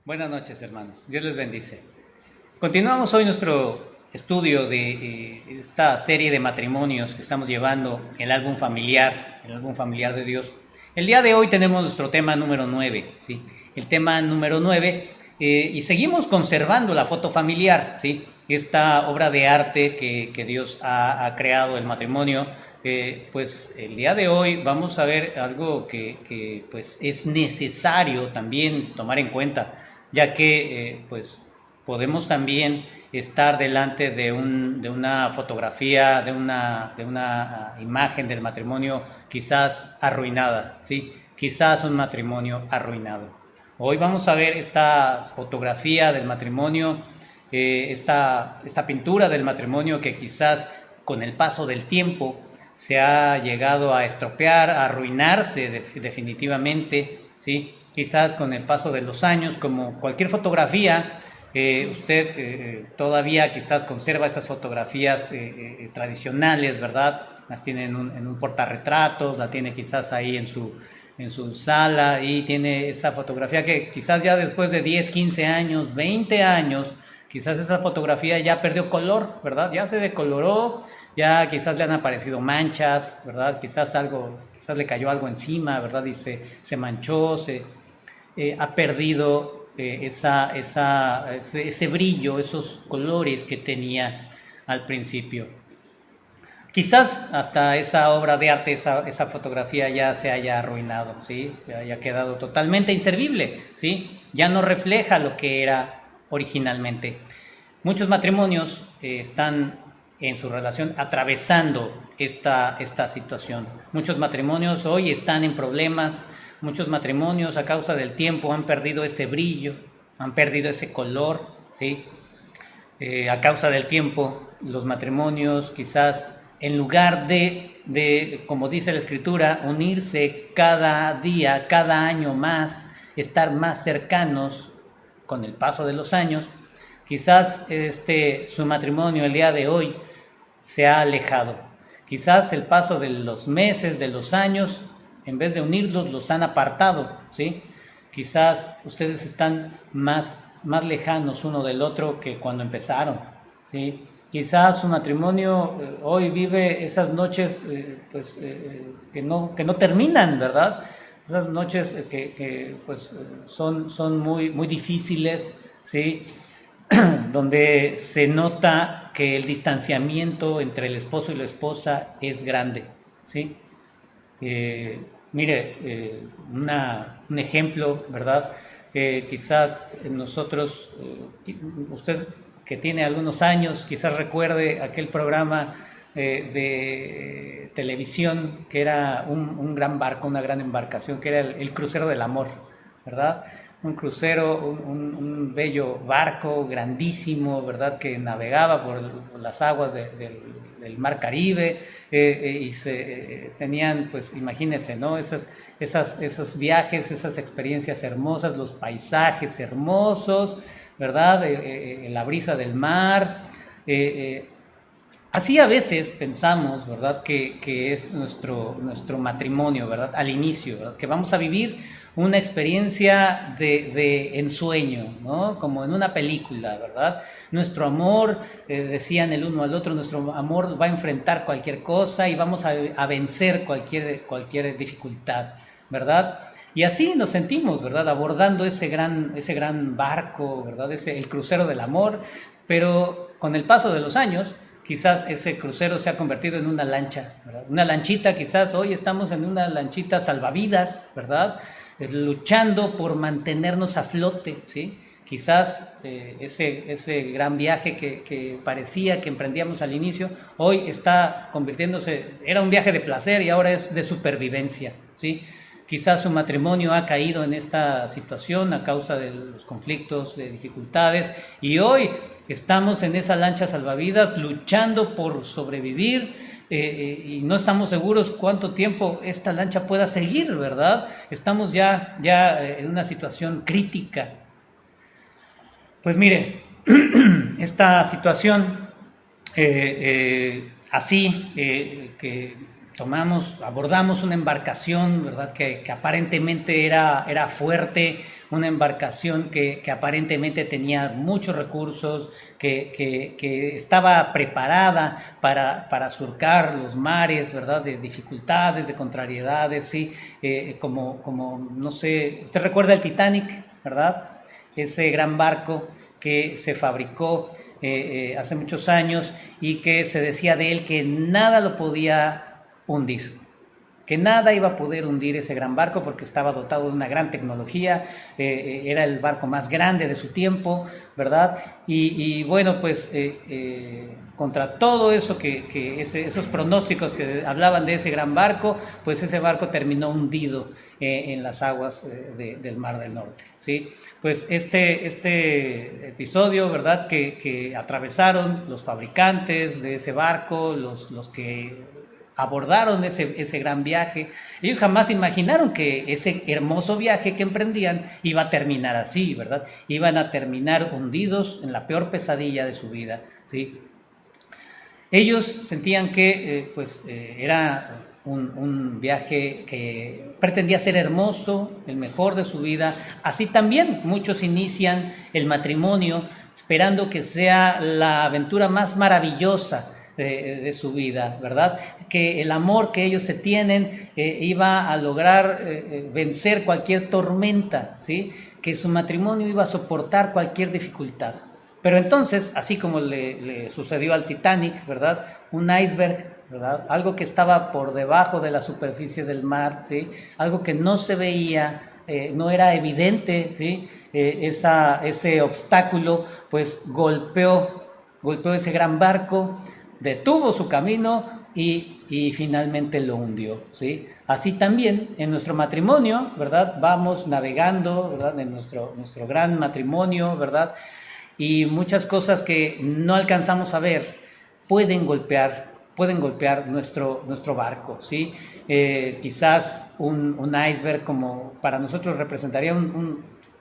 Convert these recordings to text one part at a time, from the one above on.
Buenas noches, hermanos. Dios les bendice. Continuamos hoy nuestro estudio de esta serie de matrimonios que estamos llevando, el álbum familiar de Dios. El día de hoy tenemos nuestro tema número 9, ¿sí? El tema número 9, y seguimos conservando la foto familiar, ¿sí? Esta obra de arte que Dios ha creado, el matrimonio. Pues el día de hoy vamos a ver algo que pues es necesario también tomar en cuenta, ya que pues podemos también estar delante de una fotografía, de una imagen del matrimonio quizás arruinada, ¿sí? Quizás un matrimonio arruinado. Hoy vamos a ver esta fotografía del matrimonio, esta pintura del matrimonio que quizás con el paso del tiempo se ha llegado a estropear, a arruinarse definitivamente, ¿sí? Quizás con el paso de los años, como cualquier fotografía, usted todavía quizás conserva esas fotografías tradicionales, ¿verdad? Las tiene en un portarretratos, la tiene quizás ahí en su sala y tiene esa fotografía que quizás ya después de 10, 15 años, 20 años, quizás esa fotografía ya perdió color, ¿verdad? Ya se decoloró, ya quizás le han aparecido manchas, ¿verdad? Quizás le cayó algo encima, ¿verdad? Y se manchó, ha perdido ese brillo, esos colores que tenía al principio. Quizás hasta esa obra de arte, esa fotografía ya se haya arruinado, ¿sí? Haya quedado totalmente inservible, ¿sí? Ya no refleja lo que era originalmente. Muchos matrimonios están en su relación atravesando esta situación. Muchos matrimonios hoy están en problemas, muchos matrimonios a causa del tiempo han perdido ese brillo, han perdido ese color, ¿sí? A causa del tiempo, los matrimonios quizás en lugar como dice la escritura, unirse cada día, cada año más, estar más cercanos con el paso de los años, quizás su matrimonio el día de hoy se ha alejado. Quizás el paso de los meses, de los años, en vez de unirlos, los han apartado, ¿sí? Quizás ustedes están más lejanos uno del otro que cuando empezaron, ¿sí? Quizás su matrimonio hoy vive esas noches que no terminan, ¿verdad? Esas noches que pues, son muy difíciles, ¿sí? Donde se nota que el distanciamiento entre el esposo y la esposa es grande, ¿sí? Mire, un ejemplo, ¿verdad? Quizás nosotros, usted que tiene algunos años, quizás recuerde aquel programa de televisión que era un gran barco, una gran embarcación, que era el Crucero del Amor, ¿verdad? Un crucero, un bello barco grandísimo, ¿verdad? Que navegaba por las aguas del Mar Caribe y tenían, pues imagínense, ¿no? Esos viajes, esas experiencias hermosas, los paisajes hermosos, ¿verdad? La brisa del mar. Así a veces pensamos, ¿verdad? Que es nuestro matrimonio, ¿verdad? Al inicio, ¿verdad? Que vamos a vivir una experiencia de ensueño, ¿no? Como en una película, ¿verdad? Nuestro amor, decían el uno al otro, nuestro amor va a enfrentar cualquier cosa y vamos a vencer cualquier dificultad, ¿verdad? Y así nos sentimos, ¿verdad? Abordando ese gran barco, ¿verdad? El crucero del amor, pero con el paso de los años, quizás ese crucero se ha convertido en una lancha, ¿verdad? Una lanchita, quizás hoy estamos en una lanchita salvavidas, ¿verdad? Luchando por mantenernos a flote, ¿sí? Quizás ese gran viaje que parecía que emprendíamos al inicio, hoy está convirtiéndose, era un viaje de placer y ahora es de supervivencia, ¿sí? Quizás su matrimonio ha caído en esta situación a causa de los conflictos, de dificultades, y hoy estamos en esa lancha salvavidas luchando por sobrevivir y no estamos seguros cuánto tiempo esta lancha pueda seguir, ¿verdad? Estamos ya en una situación crítica. Pues mire, esta situación así, que abordamos una embarcación, ¿verdad? Que aparentemente era fuerte, una embarcación que aparentemente tenía muchos recursos, que estaba preparada para surcar los mares, ¿verdad? De dificultades, de contrariedades, ¿sí? Como, no sé, usted recuerda el Titanic, ¿verdad? Ese gran barco que se fabricó hace muchos años y que se decía de él que nada lo podía hundir, que nada iba a poder hundir ese gran barco porque estaba dotado de una gran tecnología, era el barco más grande de su tiempo, ¿verdad? Y bueno, pues contra todo eso, esos pronósticos que hablaban de ese gran barco, pues ese barco terminó hundido en las aguas del Mar del Norte, ¿sí? Pues este episodio, ¿verdad? Que atravesaron los fabricantes de ese barco, los que abordaron ese gran viaje. Ellos jamás imaginaron que ese hermoso viaje que emprendían iba a terminar así, ¿verdad? Iban a terminar hundidos en la peor pesadilla de su vida, ¿sí? Ellos sentían que era un viaje que pretendía ser hermoso, el mejor de su vida. Así también muchos inician el matrimonio esperando que sea la aventura más maravillosa de su vida, ¿verdad? Que el amor que ellos se tienen iba a lograr vencer cualquier tormenta, ¿sí? Que su matrimonio iba a soportar cualquier dificultad. Pero entonces, así como le sucedió al Titanic, ¿verdad? Un iceberg, ¿verdad? Algo que estaba por debajo de la superficie del mar, ¿sí? Algo que no se veía, no era evidente, ¿sí? Ese obstáculo, pues golpeó ese gran barco, detuvo su camino y finalmente lo hundió, ¿sí? Así también en nuestro matrimonio, ¿verdad? Vamos navegando, ¿verdad? En nuestro gran matrimonio, ¿verdad? Y muchas cosas que no alcanzamos a ver pueden golpear nuestro barco, ¿sí? Quizás un iceberg como para nosotros representaría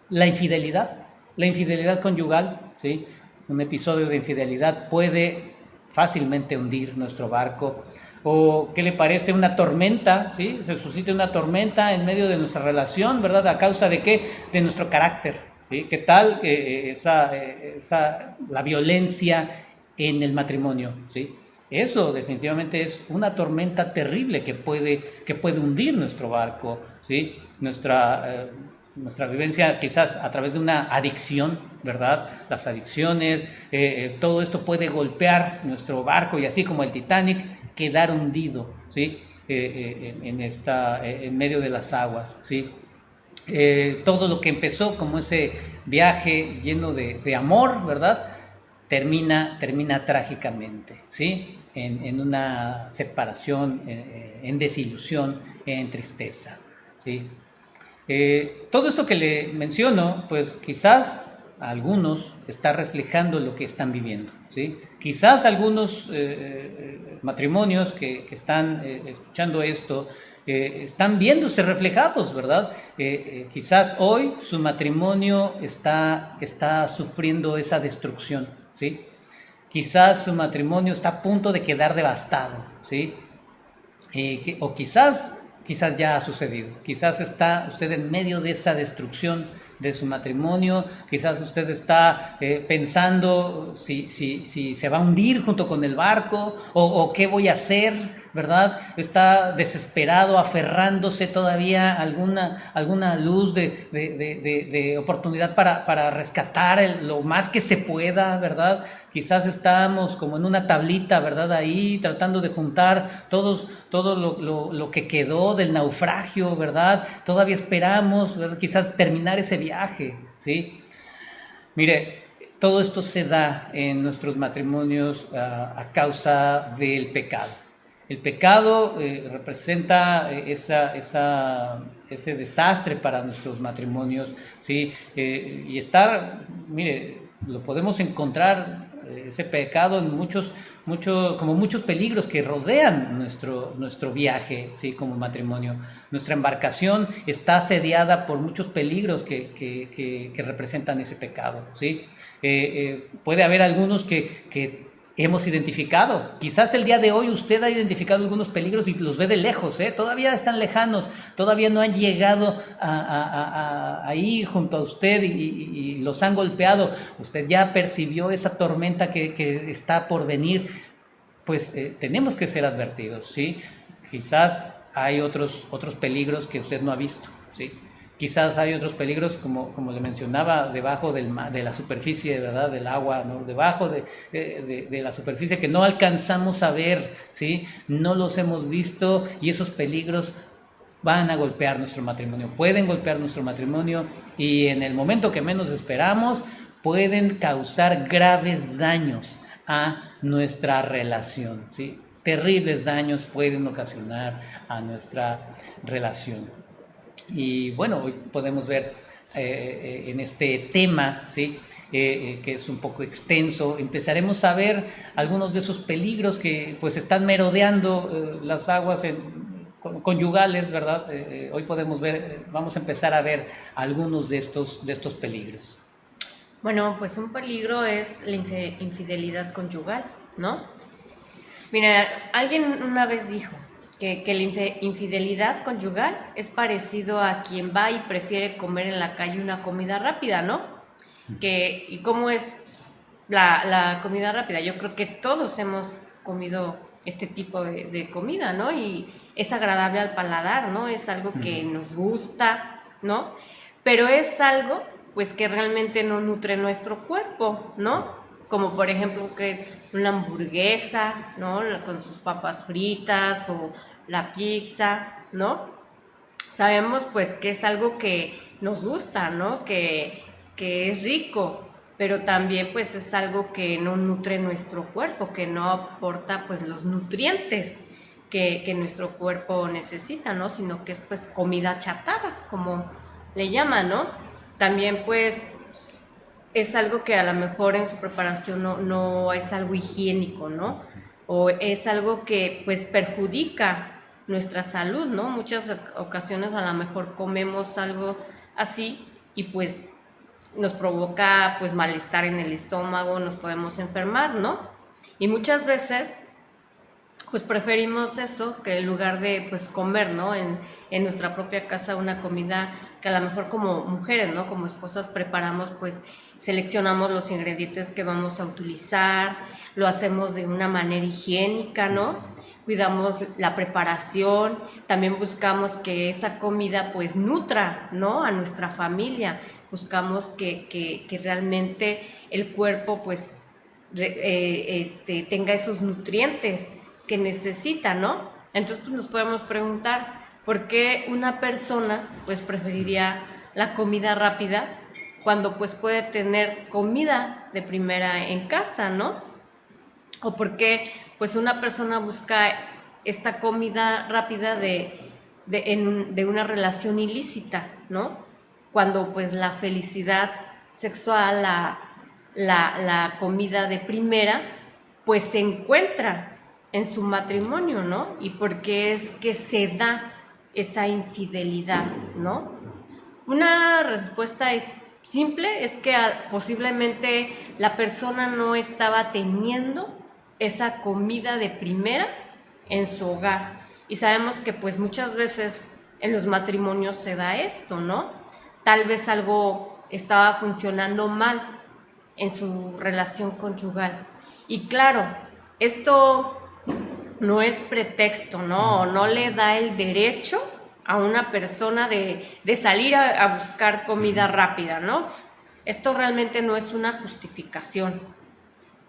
la infidelidad conyugal, ¿sí? Un episodio de infidelidad puede fácilmente hundir nuestro barco. O ¿qué le parece una tormenta? ¿Sí? Se suscita una tormenta en medio de nuestra relación, ¿verdad? ¿A causa de qué? De nuestro carácter, ¿sí? ¿Qué tal la violencia en el matrimonio? ¿Sí? Eso definitivamente es una tormenta terrible que puede hundir nuestro barco, ¿sí? Nuestra vivencia quizás a través de una adicción, ¿verdad? Las adicciones, todo esto puede golpear nuestro barco y así como el Titanic, quedar hundido, ¿sí? En medio de las aguas, ¿sí? Todo lo que empezó como ese viaje lleno de amor, ¿verdad? Termina trágicamente, ¿sí? En una separación, en desilusión, en tristeza, ¿sí? Todo esto que le menciono, pues quizás a algunos está reflejando lo que están viviendo, ¿sí? Quizás algunos matrimonios que están escuchando esto están viéndose reflejados, ¿verdad? Quizás hoy su matrimonio está sufriendo esa destrucción, ¿sí? Quizás su matrimonio está a punto de quedar devastado, ¿sí? O quizás ya ha sucedido. Quizás está usted en medio de esa destrucción de su matrimonio. Quizás usted está pensando si se va a hundir junto con el barco o qué voy a hacer, ¿verdad? Está desesperado, aferrándose todavía a alguna luz de oportunidad para rescatar lo más que se pueda, ¿verdad? Quizás estamos como en una tablita, ¿verdad? Ahí tratando de juntar todo lo que quedó del naufragio, ¿verdad? Todavía esperamos, ¿verdad? Quizás terminar ese viaje, ¿sí? Mire, todo esto se da en nuestros matrimonios a causa del pecado. El pecado representa ese desastre para nuestros matrimonios, ¿sí? Y mire, lo podemos encontrar ese pecado en muchos peligros que rodean nuestro viaje, ¿sí? Como matrimonio. Nuestra embarcación está asediada por muchos peligros que representan ese pecado, ¿sí? Puede haber algunos que hemos identificado. Quizás el día de hoy usted ha identificado algunos peligros y los ve de lejos, ¿eh? Todavía están lejanos, todavía no han llegado ahí junto a usted y los han golpeado. Usted ya percibió esa tormenta que está por venir. Pues tenemos que ser advertidos, ¿sí? Quizás hay otros peligros que usted no ha visto, ¿sí? Quizás hay otros peligros, como le mencionaba, debajo de la superficie, ¿verdad? Del agua, ¿no? Debajo de la superficie que no alcanzamos a ver, ¿sí? No los hemos visto y esos peligros van a golpear nuestro matrimonio, pueden golpear nuestro matrimonio y en el momento que menos esperamos pueden causar graves daños a nuestra relación, ¿sí? Terribles daños pueden ocasionar a nuestra relación. Y bueno, hoy podemos ver en este tema, ¿sí? Que es un poco extenso, empezaremos a ver algunos de esos peligros que pues están merodeando las aguas conyugales, ¿verdad? Hoy podemos ver, vamos a empezar a ver algunos de estos peligros. Bueno, pues un peligro es la infidelidad conyugal, ¿no? Mira, alguien una vez dijo que la infidelidad conyugal es parecido a quien va y prefiere comer en la calle una comida rápida, ¿no? ¿Y cómo es la comida rápida? Yo creo que todos hemos comido este tipo de comida, ¿no? Y es agradable al paladar, ¿no? Es algo que nos gusta, ¿no? Pero es algo, pues, que realmente no nutre nuestro cuerpo, ¿no? Como por ejemplo que una hamburguesa, ¿no? Con sus papas fritas o la pizza, ¿no? Sabemos pues que es algo que nos gusta, ¿no? Que es rico, pero también pues es algo que no nutre nuestro cuerpo, que no aporta pues los nutrientes que nuestro cuerpo necesita, ¿no? Sino que es pues comida chatarra, como le llaman, ¿no? También pues es algo que a lo mejor en su preparación no es algo higiénico, ¿no? O es algo que pues perjudica nuestra salud, ¿no? Muchas ocasiones a lo mejor comemos algo así y pues nos provoca pues malestar en el estómago, nos podemos enfermar, ¿no? Y muchas veces pues preferimos eso que en lugar de pues comer, ¿no? En nuestra propia casa una comida que a lo mejor como mujeres, ¿no? Como esposas preparamos pues seleccionamos los ingredientes que vamos a utilizar, lo hacemos de una manera higiénica, ¿no? Cuidamos la preparación, también buscamos que esa comida pues nutra, ¿no? A nuestra familia, buscamos que realmente el cuerpo pues tenga esos nutrientes que necesita, ¿no? Entonces pues nos podemos preguntar, ¿por qué una persona pues preferiría la comida rápida cuando pues puede tener comida de primera en casa, ¿no? O por qué pues una persona busca esta comida rápida de una relación ilícita, ¿no? Cuando pues la felicidad sexual, la comida de primera, pues se encuentra en su matrimonio, ¿no? Y por qué es que se da esa infidelidad, ¿no? Una respuesta es simple, es que posiblemente la persona no estaba teniendo esa comida de primera en su hogar. Y sabemos que pues muchas veces en los matrimonios se da esto, ¿no? Tal vez algo estaba funcionando mal en su relación conyugal. Y claro, esto no es pretexto, ¿no? No le da el derecho a una persona de salir a buscar comida rápida, ¿no? Esto realmente no es una justificación,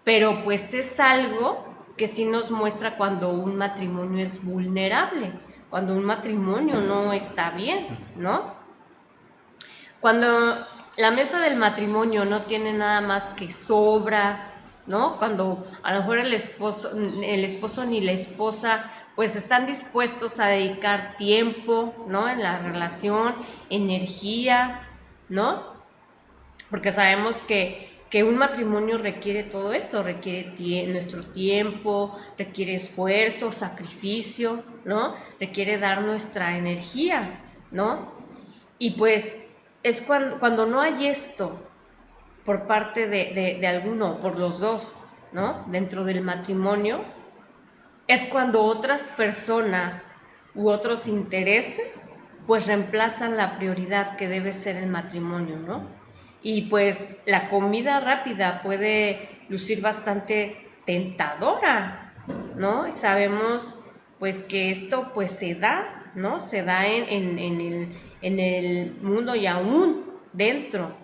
pero pues es algo que sí nos muestra cuando un matrimonio es vulnerable, cuando un matrimonio no está bien, ¿no? Cuando la mesa del matrimonio no tiene nada más que sobras, ¿no? Cuando a lo mejor el esposo ni la esposa pues están dispuestos a dedicar tiempo, ¿no? En la relación, energía, ¿no? Porque sabemos que un matrimonio requiere todo esto, requiere nuestro tiempo, requiere esfuerzo, sacrificio, ¿no? Requiere dar nuestra energía, ¿no? Y pues es cuando no hay esto por parte de alguno, por los dos, ¿no? Dentro del matrimonio, es cuando otras personas u otros intereses pues reemplazan la prioridad que debe ser el matrimonio, ¿no? Y pues la comida rápida puede lucir bastante tentadora, ¿no? Y sabemos pues que esto pues se da, ¿no? Se da en el mundo y aún dentro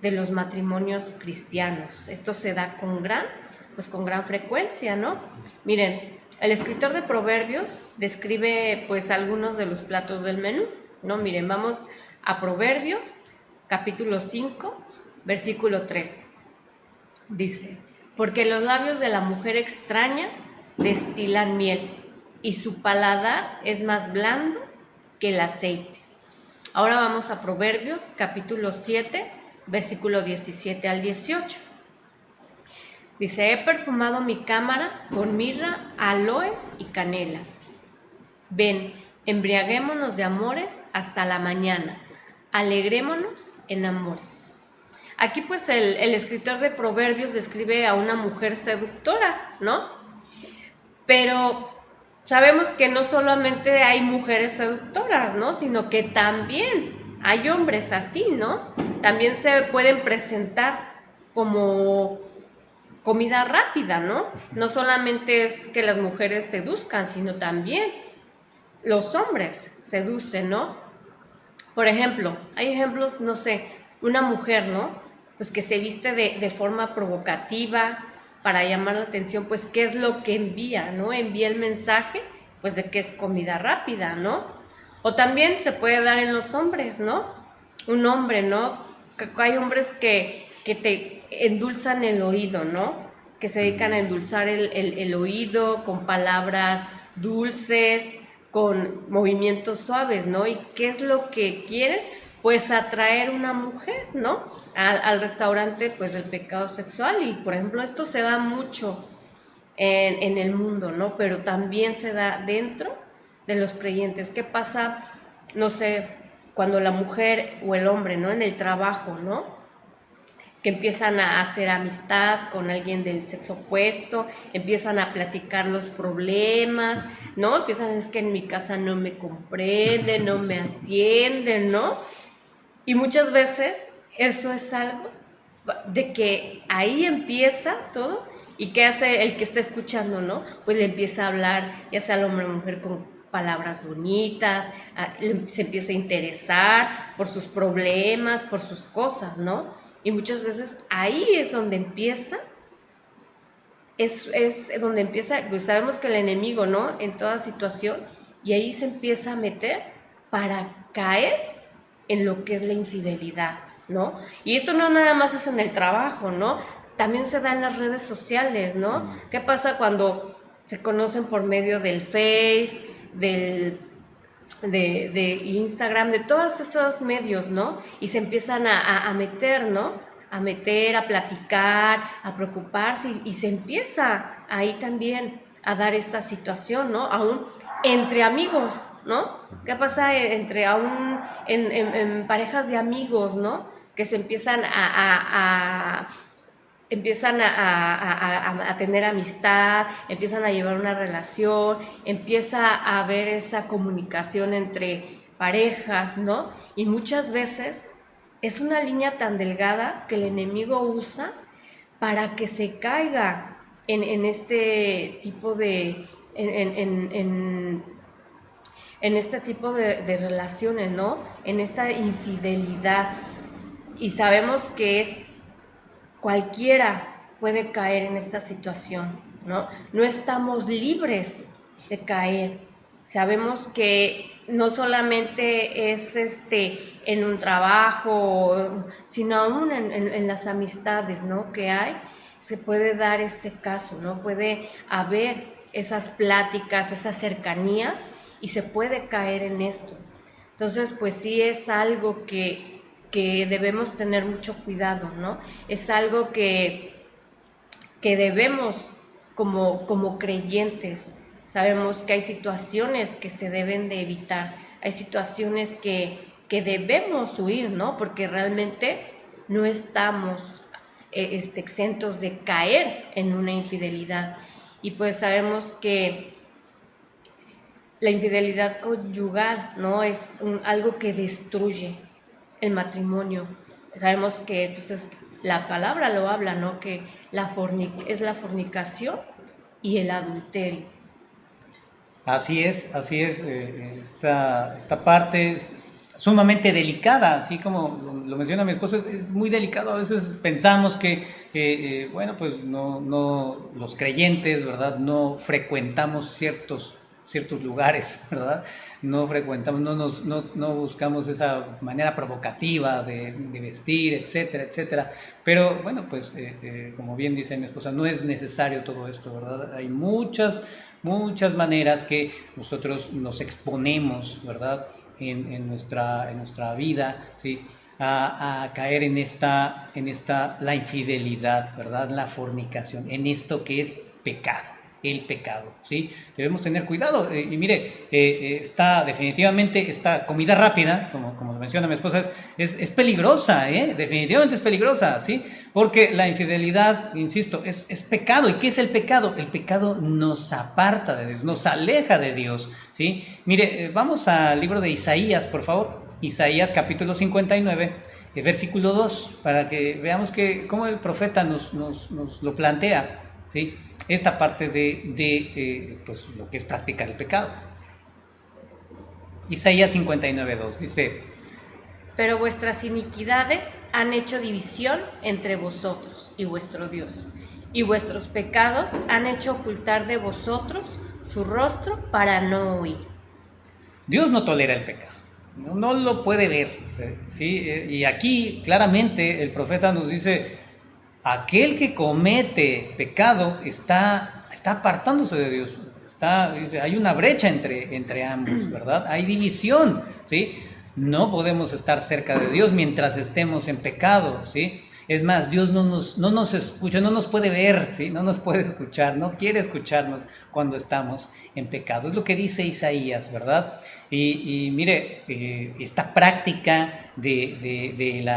de los matrimonios cristianos. Esto se da con gran frecuencia, ¿no? Miren, el escritor de Proverbios describe pues algunos de los platos del menú, ¿no? Miren, vamos a Proverbios, capítulo 5, versículo 3. Dice, porque los labios de la mujer extraña destilan miel, y su paladar es más blando que el aceite. Ahora vamos a Proverbios, capítulo 7, versículo 17 al 18. Dice, he perfumado mi cámara con mirra, aloes y canela. Ven, embriaguémonos de amores hasta la mañana, alegrémonos en amores. Aquí pues el escritor de Proverbios describe a una mujer seductora, ¿no? Pero sabemos que no solamente hay mujeres seductoras, ¿no? Sino que también hay hombres así, ¿no? También se pueden presentar como comida rápida, ¿no? No solamente es que las mujeres seduzcan, sino también los hombres seducen, ¿no? Por ejemplo, hay ejemplos, no sé, una mujer, ¿no? Pues que se viste de forma provocativa para llamar la atención, pues ¿qué es lo que envía, ¿no? Envía el mensaje, pues de que es comida rápida, ¿no? O también se puede dar en los hombres, ¿no? Un hombre, ¿no? Hay hombres que te endulzan el oído, ¿no? Que se dedican a endulzar el oído con palabras dulces, con movimientos suaves, ¿no? ¿Y qué es lo que quieren? Pues atraer una mujer, ¿no? Al restaurante, pues, del pecado sexual. Y, por ejemplo, esto se da mucho en el mundo, ¿no? Pero también se da dentro de los creyentes. ¿Qué pasa, no sé, cuando la mujer o el hombre, ¿no? En el trabajo, ¿no? Que empiezan a hacer amistad con alguien del sexo opuesto, empiezan a platicar los problemas, ¿no? Empiezan, es que en mi casa no me comprenden, no me atienden, ¿no? Y muchas veces eso es algo de que ahí empieza todo. ¿Y qué hace el que está escuchando, no? Pues le empieza a hablar, ya sea el hombre o mujer, con palabras bonitas, se empieza a interesar por sus problemas, por sus cosas, ¿no? Y muchas veces ahí es donde empieza, es donde empieza, pues sabemos que el enemigo, ¿no? En toda situación, y ahí se empieza a meter para caer en lo que es la infidelidad, ¿no? Y esto no nada más es en el trabajo, ¿no? También se da en las redes sociales, ¿no? ¿Qué pasa cuando se conocen por medio del Face, de Instagram, de todos esos medios, ¿no? Y se empiezan a meter, ¿no? A meter, a platicar, a preocuparse y se empieza ahí también a dar esta situación, ¿no? Aún entre amigos, ¿no? ¿Qué pasa en parejas de amigos, ¿no? Que se empiezan a tener amistad, empiezan a llevar una relación, empieza a haber esa comunicación entre parejas, ¿no? Y muchas veces es una línea tan delgada que el enemigo usa para que se caiga en este tipo de en este tipo de relaciones, ¿no? En esta infidelidad. Y sabemos que cualquiera puede caer en esta situación, ¿no? No estamos libres de caer. Sabemos que no solamente es en un trabajo, sino aún en las amistades, ¿no? Que hay, se puede dar este caso, ¿no? Puede haber esas pláticas, esas cercanías y se puede caer en esto. Entonces, pues sí es algo que debemos tener mucho cuidado, ¿no? Es algo que debemos como creyentes. Sabemos que hay situaciones que se deben de evitar, hay situaciones que debemos huir, ¿no? Porque realmente no estamos exentos de caer en una infidelidad. Y pues sabemos que la infidelidad conyugal, ¿no? Es algo que destruye el matrimonio. Sabemos que pues, la palabra lo habla, ¿no? Que es la fornicación y el adulterio. Así es, esta parte es sumamente delicada, así como lo menciona mi esposo, es muy delicado. A veces pensamos que, bueno, pues no los creyentes, ¿verdad? No frecuentamos ciertos lugares, ¿verdad? No frecuentamos, no buscamos esa manera provocativa de vestir, etcétera, etcétera. Pero bueno, pues como bien dice mi esposa, no es necesario todo esto, ¿verdad? Hay muchas maneras que nosotros nos exponemos, ¿verdad? En nuestra vida, ¿sí? A caer en la infidelidad, ¿verdad? La fornicación, en esto que es pecado. El pecado, ¿sí? Debemos tener cuidado. Y mire, definitivamente esta comida rápida, como lo menciona mi esposa, es peligrosa, definitivamente es peligrosa, ¿sí? Porque la infidelidad, insisto, es pecado. ¿Y qué es el pecado? El pecado nos aparta de Dios, nos aleja de Dios, ¿sí? Mire, vamos al libro de Isaías, por favor. Isaías capítulo 59, versículo 2, para que veamos cómo el profeta nos lo plantea, ¿sí? Esta parte de pues, lo que es practicar el pecado. Isaías 59:2 dice: pero vuestras iniquidades han hecho división entre vosotros y vuestro Dios, y vuestros pecados han hecho ocultar de vosotros su rostro para no oír. Dios no tolera el pecado, no lo puede ver, ¿sí? Y aquí claramente el profeta nos dice: aquel que comete pecado está apartándose de Dios. Dice, hay una brecha entre ambos, ¿verdad? Hay división, ¿sí? No podemos estar cerca de Dios mientras estemos en pecado, ¿sí? Es más, Dios no nos escucha, no nos puede ver, ¿sí? No nos puede escuchar, no quiere escucharnos cuando estamos en pecado. Es lo que dice Isaías, ¿verdad? Y mire, esta práctica del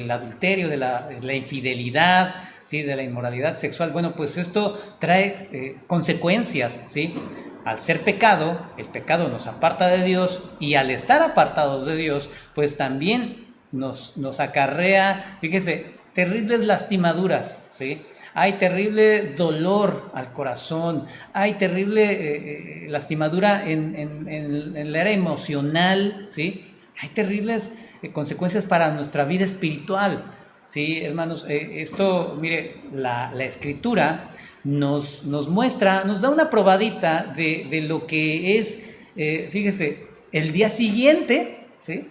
adulterio, de la infidelidad, ¿sí? De la inmoralidad sexual, bueno, pues esto trae consecuencias, ¿sí? Al ser pecado, el pecado nos aparta de Dios, y al estar apartados de Dios, pues también nos acarrea, fíjese, terribles lastimaduras, ¿sí? Hay terrible dolor al corazón, hay terrible lastimadura en la era emocional, ¿sí? Hay terribles consecuencias para nuestra vida espiritual, ¿sí, hermanos? Esto, mire, la Escritura nos muestra, nos da una probadita de lo que es, fíjese, el día siguiente, ¿sí?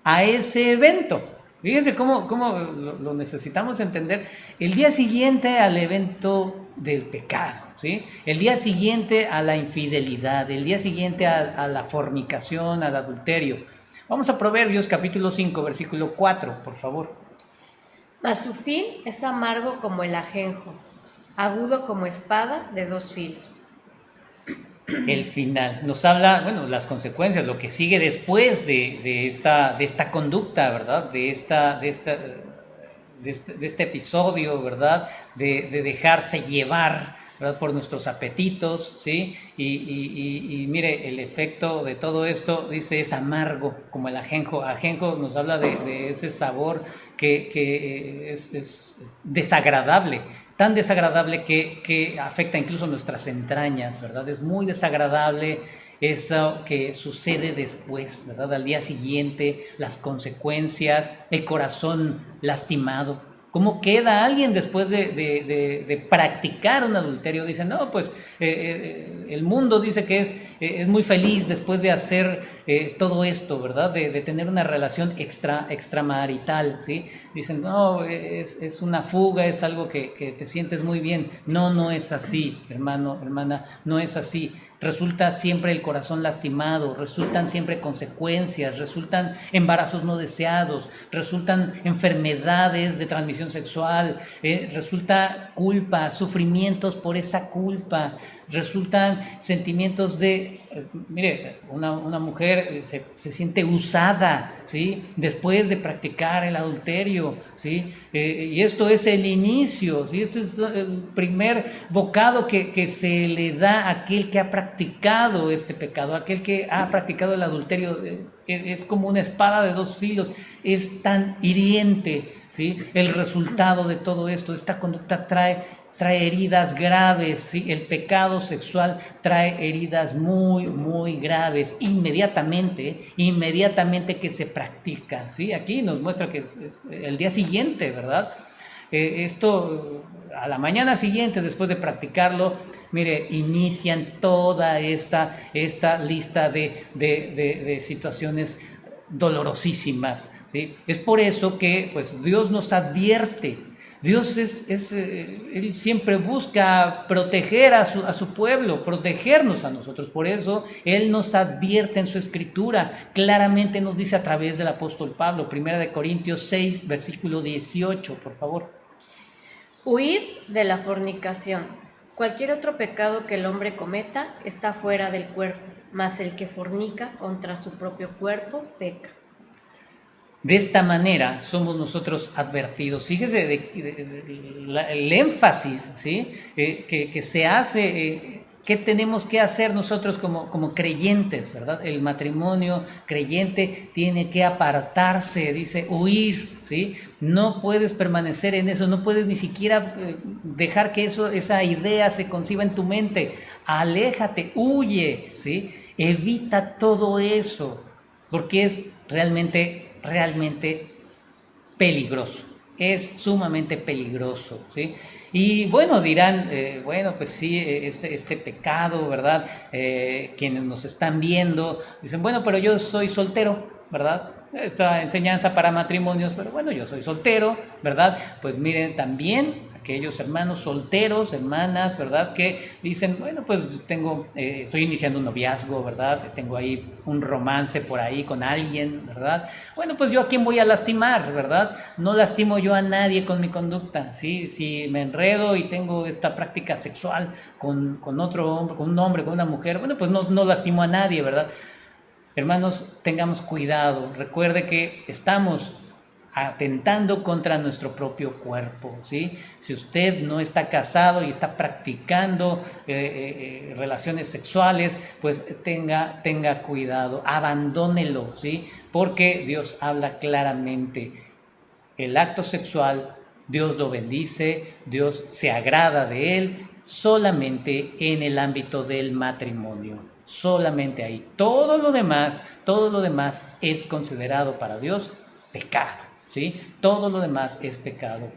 A ese evento. Fíjense cómo lo necesitamos entender. El día siguiente al evento del pecado, ¿sí? El día siguiente a la infidelidad, el día siguiente a la fornicación, al adulterio. Vamos a Proverbios capítulo 5, versículo 4, por favor. Mas su fin es amargo como el ajenjo, agudo como espada de dos filos. El final nos habla, bueno, las consecuencias, lo que sigue después de esta conducta, ¿verdad? De este episodio, ¿verdad? De dejarse llevar, ¿verdad? Por nuestros apetitos, ¿sí? Y mire, el efecto de todo esto, dice, es amargo como el ajenjo. Ajenjo nos habla de ese sabor que es desagradable. Tan desagradable que afecta incluso nuestras entrañas, ¿verdad? Es muy desagradable eso que sucede después, ¿verdad? Al día siguiente, las consecuencias, el corazón lastimado. ¿Cómo queda alguien después de practicar un adulterio? Dicen, no, pues el mundo dice que es muy feliz después de hacer todo esto, ¿verdad? De tener una relación extramarital, ¿sí? Dicen, no, es una fuga, es algo que te sientes muy bien. No es así, hermano, hermana, no es así. Resulta siempre el corazón lastimado, resultan siempre consecuencias, resultan embarazos no deseados, resultan enfermedades de transmisión sexual, resulta culpa, sufrimientos por esa culpa, resultan sentimientos de mire, una mujer se siente usada, ¿sí? Después de practicar el adulterio, ¿sí? Y esto es el inicio, ¿sí? Ese es el primer bocado que se le da a aquel que ha practicado este pecado, aquel que ha practicado el adulterio. Es como una espada de dos filos, es tan hiriente, ¿sí? El resultado de todo esto, esta conducta trae heridas graves, ¿sí? El pecado sexual trae heridas muy, muy graves, inmediatamente que se practica, ¿sí? Aquí nos muestra que es el día siguiente, ¿verdad? Esto, a la mañana siguiente, después de practicarlo, mire, inician toda esta lista de situaciones dolorosísimas, ¿sí? Es por eso que pues, Dios nos advierte. Dios Él siempre busca proteger a su pueblo, protegernos a nosotros. Por eso Él nos advierte en su escritura. Claramente nos dice a través del apóstol Pablo, 1 Corintios 6, versículo 18, por favor. Huid de la fornicación. Cualquier otro pecado que el hombre cometa está fuera del cuerpo, mas el que fornica contra su propio cuerpo peca. De esta manera somos nosotros advertidos. Fíjese el énfasis, ¿sí? Que se hace, ¿qué tenemos que hacer nosotros como creyentes, ¿verdad? El matrimonio creyente tiene que apartarse, dice, huir, ¿sí? No puedes permanecer en eso, no puedes ni siquiera dejar que esa idea se conciba en tu mente. Aléjate, huye, ¿sí? Evita todo eso, porque es realmente peligroso, es sumamente peligroso, ¿sí? Y bueno, dirán, bueno, pues sí, este pecado, ¿verdad? Quienes nos están viendo, dicen, bueno, pero yo soy soltero, ¿verdad? Esa enseñanza para matrimonios, pero bueno, yo soy soltero, ¿verdad? Pues miren, también aquellos hermanos solteros, hermanas, ¿verdad? Que dicen, bueno, pues estoy iniciando un noviazgo, ¿verdad? Tengo ahí un romance por ahí con alguien, ¿verdad? Bueno, pues yo a quién voy a lastimar, ¿verdad? No lastimo yo a nadie con mi conducta, ¿sí? Si me enredo y tengo esta práctica sexual con otro hombre, con un hombre, con una mujer, bueno, pues no lastimo a nadie, ¿verdad? Hermanos, tengamos cuidado, recuerde que estamos atentando contra nuestro propio cuerpo, ¿sí? Si usted no está casado y está practicando relaciones sexuales, pues tenga cuidado, abandónelo, ¿sí? Porque Dios habla claramente. El acto sexual, Dios lo bendice, Dios se agrada de él solamente en el ámbito del matrimonio, solamente ahí. Todo lo demás es considerado para Dios pecado, ¿sí? Todo lo demás es pecado.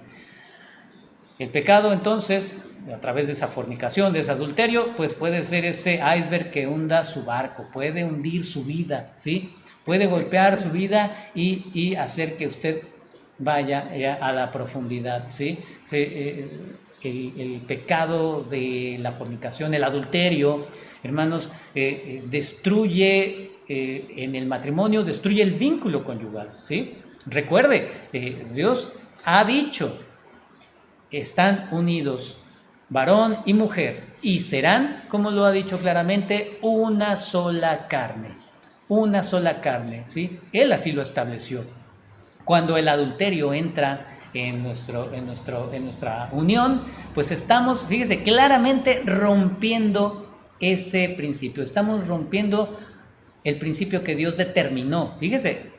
El pecado, entonces, a través de esa fornicación, de ese adulterio, pues puede ser ese iceberg que hunda su barco, puede hundir su vida, ¿sí? Puede golpear su vida y hacer que usted vaya a la profundidad, ¿sí? El pecado de la fornicación, el adulterio, hermanos, destruye en el matrimonio, destruye el vínculo conyugal, ¿sí? Recuerde, Dios ha dicho, están unidos varón y mujer y serán, como lo ha dicho claramente, una sola carne, ¿sí? Él así lo estableció. Cuando el adulterio entra en nuestra unión, pues estamos, fíjese, claramente rompiendo ese principio, estamos rompiendo el principio que Dios determinó, fíjese,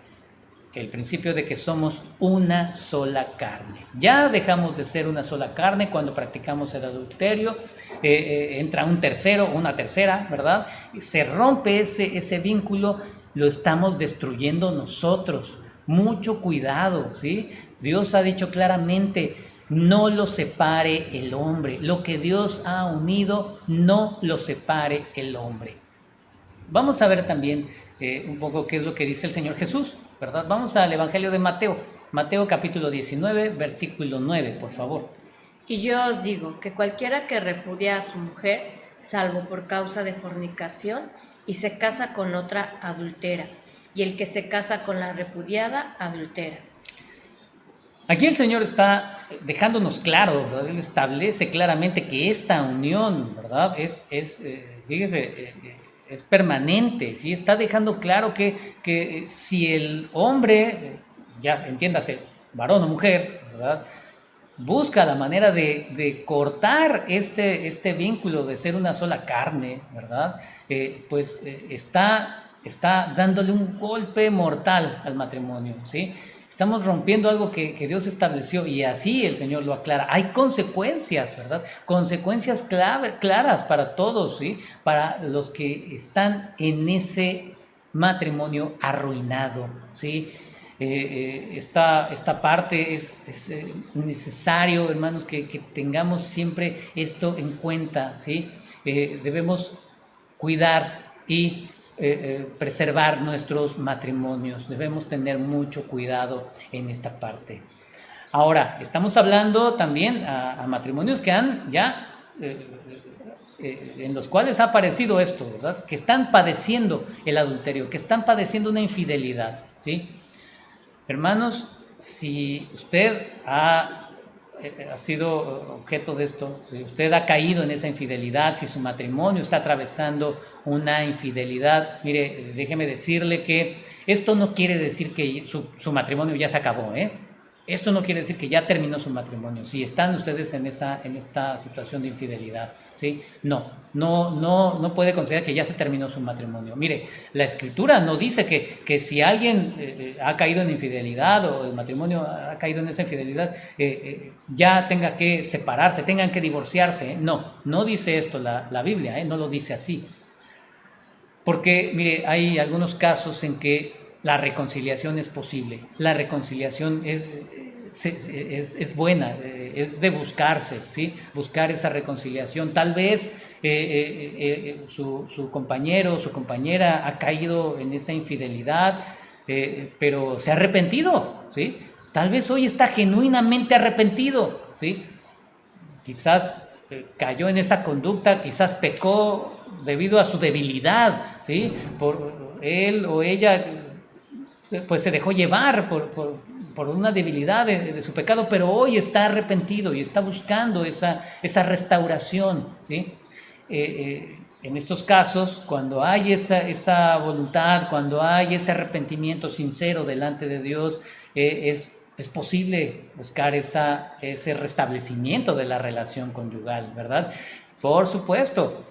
el principio de que somos una sola carne. Ya dejamos de ser una sola carne cuando practicamos el adulterio, entra un tercero, una tercera, ¿verdad? Se rompe ese vínculo, lo estamos destruyendo nosotros. Mucho cuidado, ¿sí? Dios ha dicho claramente, no lo separe el hombre. Lo que Dios ha unido, no lo separe el hombre. Vamos a ver también un poco qué es lo que dice el Señor Jesús, ¿verdad? Vamos al Evangelio de Mateo, Mateo capítulo 19, versículo 9, por favor. Y yo os digo que cualquiera que repudia a su mujer, salvo por causa de fornicación, y se casa con otra, adultera, y el que se casa con la repudiada, adultera. Aquí el Señor está dejándonos claro, ¿verdad? Él establece claramente que esta unión, ¿verdad? Fíjese, es permanente, ¿sí? Está dejando claro que si el hombre, ya entiéndase, varón o mujer, ¿verdad?, busca la manera de cortar este vínculo de ser una sola carne, ¿verdad? Está dándole un golpe mortal al matrimonio, ¿sí? Estamos rompiendo algo que Dios estableció y así el Señor lo aclara. Hay consecuencias, ¿verdad? Consecuencias claras para todos, ¿sí? Para los que están en ese matrimonio arruinado, ¿sí? Esta parte es necesario, hermanos, que tengamos siempre esto en cuenta, ¿sí? Debemos cuidar y preservar nuestros matrimonios. Debemos tener mucho cuidado en esta parte. Ahora, estamos hablando también a matrimonios que han ya, en los cuales ha aparecido esto, ¿verdad? Que están padeciendo el adulterio, que están padeciendo una infidelidad, ¿sí? Hermanos, si usted ha sido objeto de esto, si usted ha caído en esa infidelidad, si su matrimonio está atravesando una infidelidad, mire, déjeme decirle que esto no quiere decir que su matrimonio ya se acabó, ¿eh? Esto no quiere decir que ya terminó su matrimonio. Si están ustedes en esta situación de infidelidad, ¿sí? No puede considerar que ya se terminó su matrimonio. Mire, la Escritura no dice que si alguien ha caído en infidelidad o el matrimonio ha caído en esa infidelidad, ya tenga que separarse, tengan que divorciarse, ¿eh? No dice esto la Biblia, ¿eh? No lo dice así. Porque, mire, hay algunos casos en que la reconciliación es posible. La reconciliación es buena, es de buscarse, ¿sí? Buscar esa reconciliación. Tal vez su compañero o su compañera ha caído en esa infidelidad, pero se ha arrepentido, ¿sí? Tal vez hoy está genuinamente arrepentido, ¿sí? Quizás cayó en esa conducta, quizás pecó debido a su debilidad, ¿sí? Por él o ella, pues se dejó llevar por una debilidad de su pecado, pero hoy está arrepentido y está buscando esa restauración, ¿sí? En estos casos, cuando hay esa voluntad, cuando hay ese arrepentimiento sincero delante de Dios, es posible buscar ese restablecimiento de la relación conyugal, ¿verdad? Por supuesto,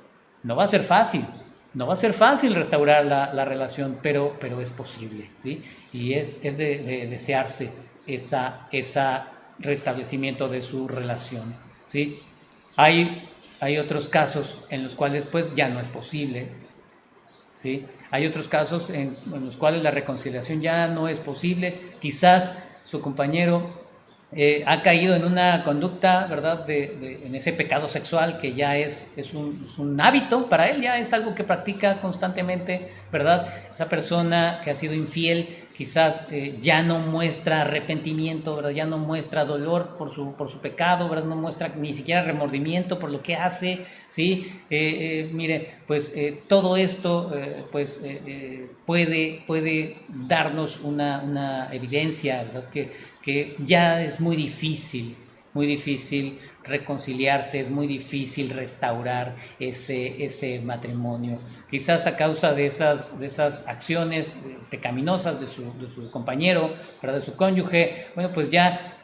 no va a ser fácil. No va a ser fácil restaurar la relación, pero es posible, ¿sí? Y es de desearse esa restablecimiento de su relación, ¿sí? Hay otros casos en los cuales pues ya no es posible, ¿sí? Hay otros casos en los cuales la reconciliación ya no es posible. Quizás su compañero ha caído en una conducta, ¿verdad?, en ese pecado sexual que ya es un hábito para él, ya es algo que practica constantemente, ¿verdad? Esa persona que ha sido infiel quizás ya no muestra arrepentimiento, ¿verdad? Ya no muestra dolor por su pecado, ¿verdad? No muestra ni siquiera remordimiento por lo que hace, ¿sí? Mire, pues todo esto puede darnos una evidencia, ¿verdad?, que ya es muy difícil reconciliarse, es muy difícil restaurar ese matrimonio. Quizás a causa de esas acciones pecaminosas de su compañero, ¿verdad?, de su cónyuge, bueno, pues ya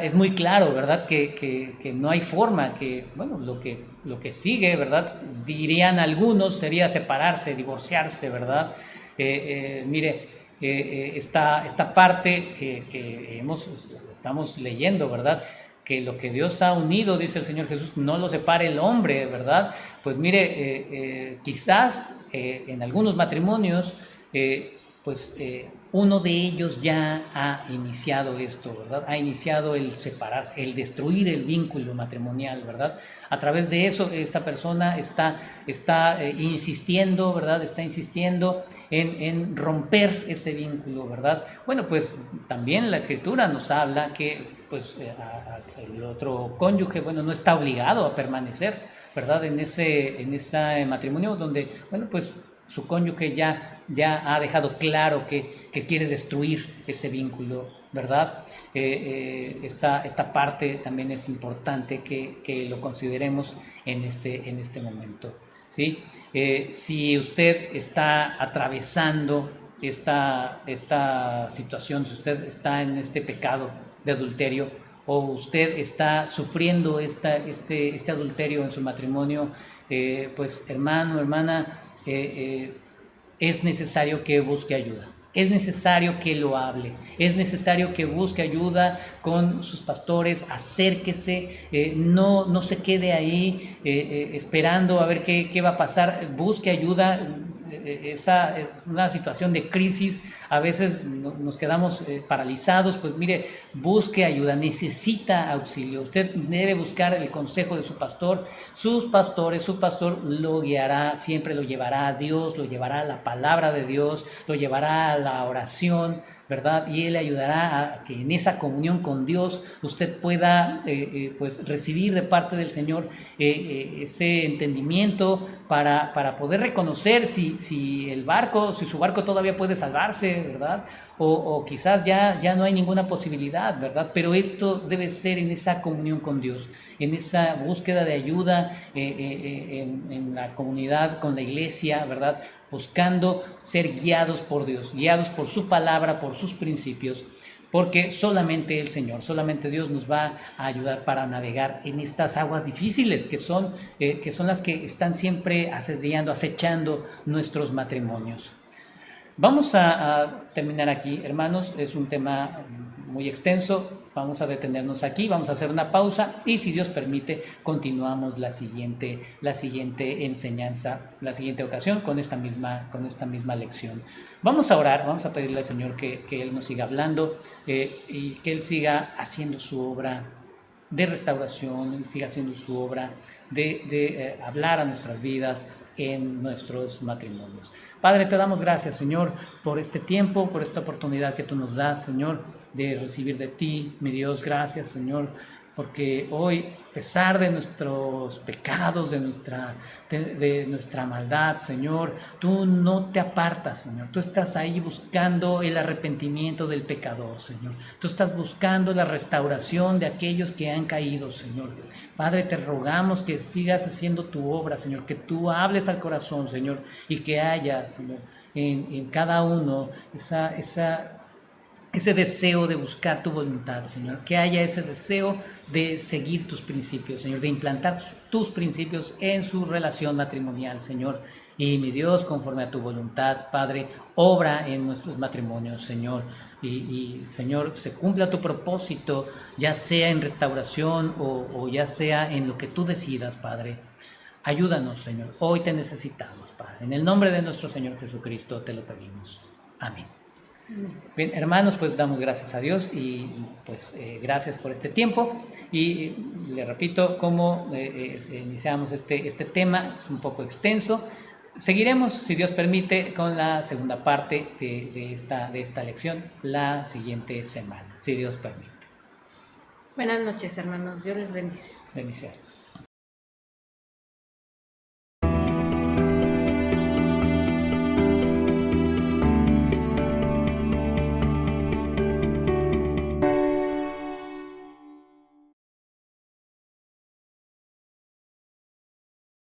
es muy claro, ¿verdad?, que no hay forma, que, bueno, lo que sigue, ¿verdad?, dirían algunos, sería separarse, divorciarse, ¿verdad? Mire, esta parte que estamos leyendo, ¿verdad?, que lo que Dios ha unido, dice el Señor Jesús, no lo separe el hombre, ¿verdad? Pues mire, quizás en algunos matrimonios, uno de ellos ya ha iniciado esto, ¿verdad? Ha iniciado el separarse, el destruir el vínculo matrimonial, ¿verdad? A través de eso, esta persona está insistiendo, ¿verdad? Está insistiendo en romper ese vínculo, ¿verdad? Bueno, pues también la Escritura nos habla que pues el otro cónyuge, bueno, no está obligado a permanecer, ¿verdad?, en ese matrimonio donde, bueno, pues su cónyuge ya ha dejado claro que quiere destruir ese vínculo, ¿verdad? Esta parte también es importante que lo consideremos en este momento, ¿sí? Si usted está atravesando esta situación, si usted está en este pecado de adulterio o usted está sufriendo este adulterio en su matrimonio, pues hermano, hermana, es necesario que busque ayuda. Es necesario que lo hable, es necesario que busque ayuda con sus pastores, acérquese, no se quede ahí esperando a ver qué va a pasar, busque ayuda. Esa es una situación de crisis, a veces nos quedamos paralizados, pues mire, busque ayuda, necesita auxilio, usted debe buscar el consejo de su pastor, sus pastores, su pastor lo guiará, siempre lo llevará a Dios, lo llevará a la palabra de Dios, lo llevará a la oración, ¿verdad? Y Él le ayudará a que en esa comunión con Dios usted pueda pues recibir de parte del Señor ese entendimiento para poder reconocer si su barco todavía puede salvarse, ¿verdad? O quizás ya no hay ninguna posibilidad, ¿verdad? Pero esto debe ser en esa comunión con Dios, en esa búsqueda de ayuda en la comunidad, con la iglesia, ¿verdad? Buscando ser guiados por Dios, guiados por su palabra, por sus principios, porque solamente el Señor, solamente Dios nos va a ayudar para navegar en estas aguas difíciles que son las que están siempre asediando, acechando nuestros matrimonios. Vamos a terminar aquí, hermanos, es un tema muy extenso, vamos a detenernos aquí, vamos a hacer una pausa y si Dios permite continuamos la siguiente enseñanza, la siguiente ocasión con esta misma lección. Vamos a orar, vamos a pedirle al Señor que Él nos siga hablando y que Él siga haciendo su obra de restauración, Él siga haciendo su obra de hablar a nuestras vidas en nuestros matrimonios. Padre, te damos gracias, Señor, por este tiempo, por esta oportunidad que tú nos das, Señor, de recibir de ti, mi Dios. Gracias, Señor, porque hoy, a pesar de nuestros pecados, de nuestra maldad, Señor, tú no te apartas, Señor. Tú estás ahí buscando el arrepentimiento del pecador, Señor. Tú estás buscando la restauración de aquellos que han caído, Señor. Padre, te rogamos que sigas haciendo tu obra, Señor, que tú hables al corazón, Señor, y que haya, Señor, en cada uno ese deseo de buscar tu voluntad, Señor, que haya ese deseo de seguir tus principios, Señor, de implantar tus principios en su relación matrimonial, Señor. Y mi Dios, conforme a tu voluntad, Padre, obra en nuestros matrimonios, Señor. Y Señor, se cumpla tu propósito, ya sea en restauración o ya sea en lo que tú decidas, Padre. Ayúdanos, Señor. Hoy te necesitamos, Padre. En el nombre de nuestro Señor Jesucristo te lo pedimos. Amén. Bien, hermanos, pues damos gracias a Dios y pues gracias por este tiempo y le repito cómo iniciamos este tema, es un poco extenso. Seguiremos, si Dios permite, con la segunda parte de esta lección la siguiente semana, si Dios permite. Buenas noches, hermanos. Dios les bendice. Bendiciones.